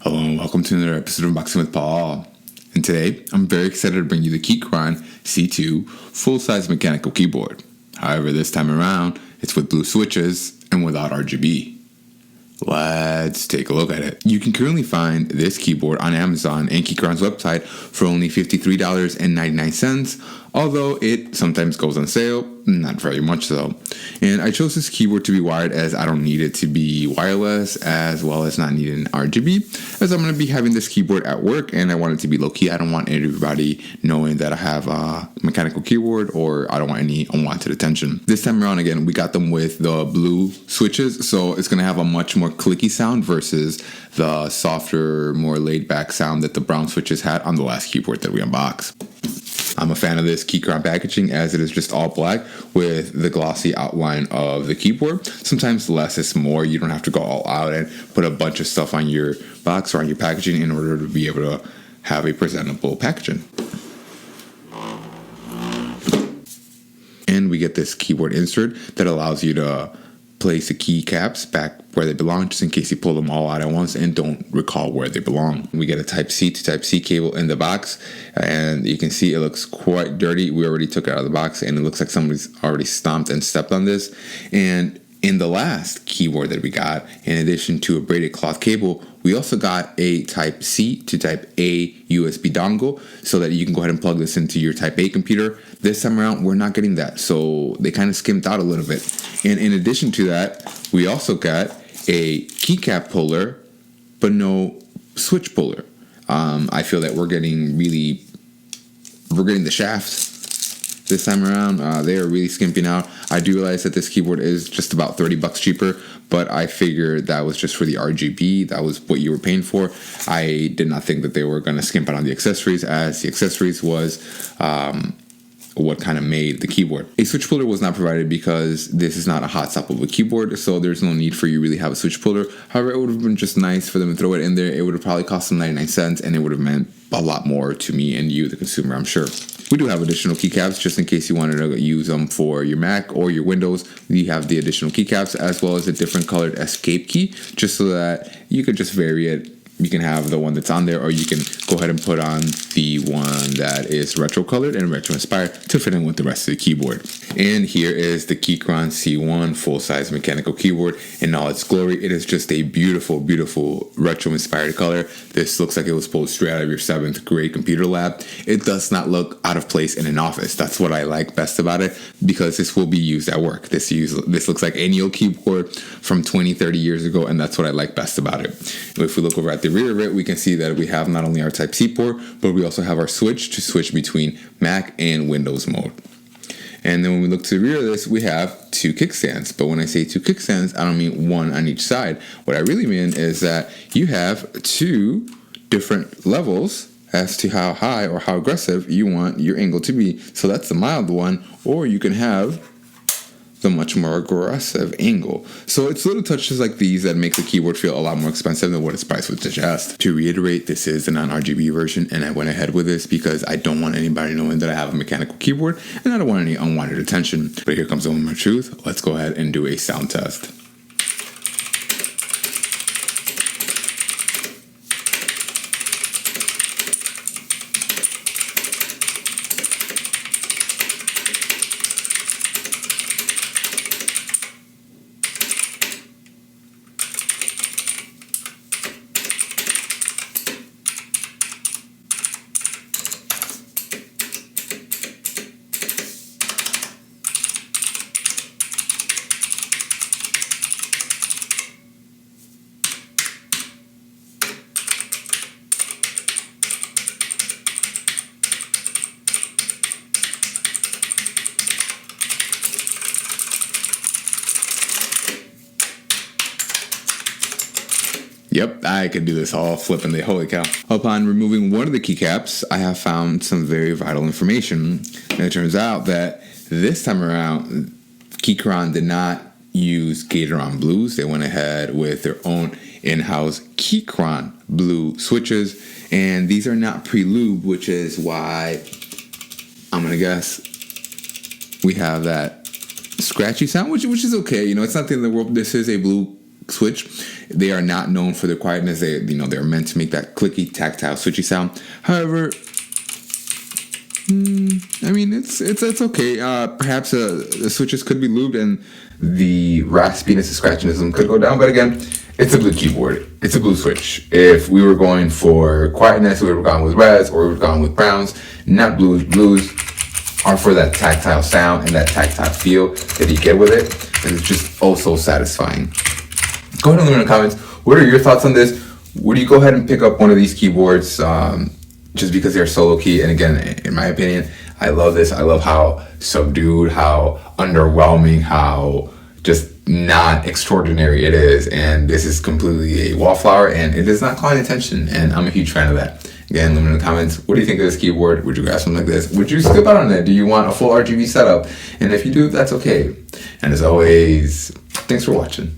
Hello and welcome to another episode of Boxing with Paul. And today, I'm very excited to bring you the Keychron C2 Full-Sized mechanical keyboard. However, this time around, it's with blue switches and without RGB. Let's take a look at it. You can currently find this keyboard on Amazon and Keychron's website for only $53.99, although it sometimes goes on sale, not very much so. And I chose this keyboard to be wired as I don't need it to be wireless, as well as not needing RGB, as I'm going to be having this keyboard at work and I want it to be low-key. I don't want everybody knowing that I have a mechanical keyboard, or I don't want any unwanted attention. This time around, again, we got them with the blue switches, so it's going to have a much more clicky sound versus the softer, more laid-back sound that the brown switches had on the last keyboard that we unboxed. I'm a fan of this Keychron packaging, as it is just all black with the glossy outline of the keyboard. Sometimes less is more. You don't have to go all out and put a bunch of stuff on your box or on your packaging in order to be able to have a presentable packaging. And we get this keyboard insert that allows you to place the keycaps back where they belong, just in case you pull them all out at once and don't recall where they belong. We get a Type-C to Type-C cable in the box, and you can see it looks quite dirty. We already took it out of the box, and it looks like somebody's already stomped and stepped on this. And in the last keyboard that we got, in addition to a braided cloth cable, we also got a Type-C to Type-A USB dongle so that you can go ahead and plug this into your Type-A computer. This time around, we're not getting that, so they kind of skimped out a little bit. And in addition to that, we also got a keycap puller, but no switch puller. I feel that we're getting the shafts this time around. They are really skimping out. I do realize that this keyboard is just about $30 cheaper, but I figured that was just for the RGB. That was what you were paying for. I did not think that they were going to skimp out on the accessories, as the accessories was what kind of made the keyboard. A switch puller was not provided because this is not a hot stop of a keyboard, so there's no need for you to really have a switch puller. However, it would have been just nice for them to throw it in there. It would have probably cost them 99 cents, and it would have meant a lot more to me and you, the consumer, I'm sure. We do have additional keycaps just in case you wanted to use them for your Mac or your Windows. We have the additional keycaps as well as a different colored escape key, just so that you could just vary it. You can have the one that's on there, or you can go ahead and put on the one that is retro colored and retro inspired to fit in with the rest of the keyboard. And here is the Keychron C1 full-size mechanical keyboard in all its glory. It is just a beautiful, beautiful retro inspired color. This looks like it was pulled straight out of your 7th grade computer lab. It does not look out of place in an office. That's what I like best about it, because this will be used at work. This looks like any old keyboard from 20, 30 years ago, and that's what I like best about it. If we look over at the rear of it, we can see that we have not only our Type-C port, but we also have our switch to switch between Mac and Windows mode. And then when we look to the rear of this, we have 2 kickstands. But when I say 2 kickstands, I don't mean one on each side. What I really mean is that you have 2 different levels as to how high or how aggressive you want your angle to be. So that's the mild one, or you can have the much more aggressive angle. So it's little touches like these that make the keyboard feel a lot more expensive than what its price would suggest. To reiterate, this is the non-RGB version, and I went ahead with this because I don't want anybody knowing that I have a mechanical keyboard, and I don't want any unwanted attention. But here comes the moment of truth. Let's go ahead and do a sound test. Yep, I could do this all flippantly, holy cow. Upon removing one of the keycaps, I have found some very vital information. And it turns out that this time around, Keychron did not use Gateron blues. They went ahead with their own in-house Keychron blue switches. And these are not pre-lubed, which is why I'm going to guess we have that scratchy sound, which is okay. You know, it's not the end of the world. This is a blue switch. They are not known for their quietness. They're meant to make that clicky, tactile, switchy sound. However, I mean, it's okay. Perhaps the switches could be lubed and the raspiness and scratchiness could go down. But again, it's a blue keyboard. It's a blue switch. If we were going for quietness, we would have gone with reds or we would have gone with browns. Not blues. Blues are for that tactile sound and that tactile feel that you get with it. And it's just so satisfying. Go ahead and leave in the comments. What are your thoughts on this? Would you go ahead and pick up one of these keyboards just because they're solo key? And again, in my opinion, I love this. I love how subdued, how underwhelming, how just not extraordinary it is. And this is completely a wallflower and it is not calling attention. And I'm a huge fan of that. Again, let me know in the comments, what do you think of this keyboard? Would you grab something like this? Would you skip out on it? Do you want a full RGB setup? And if you do, that's okay. And as always, thanks for watching.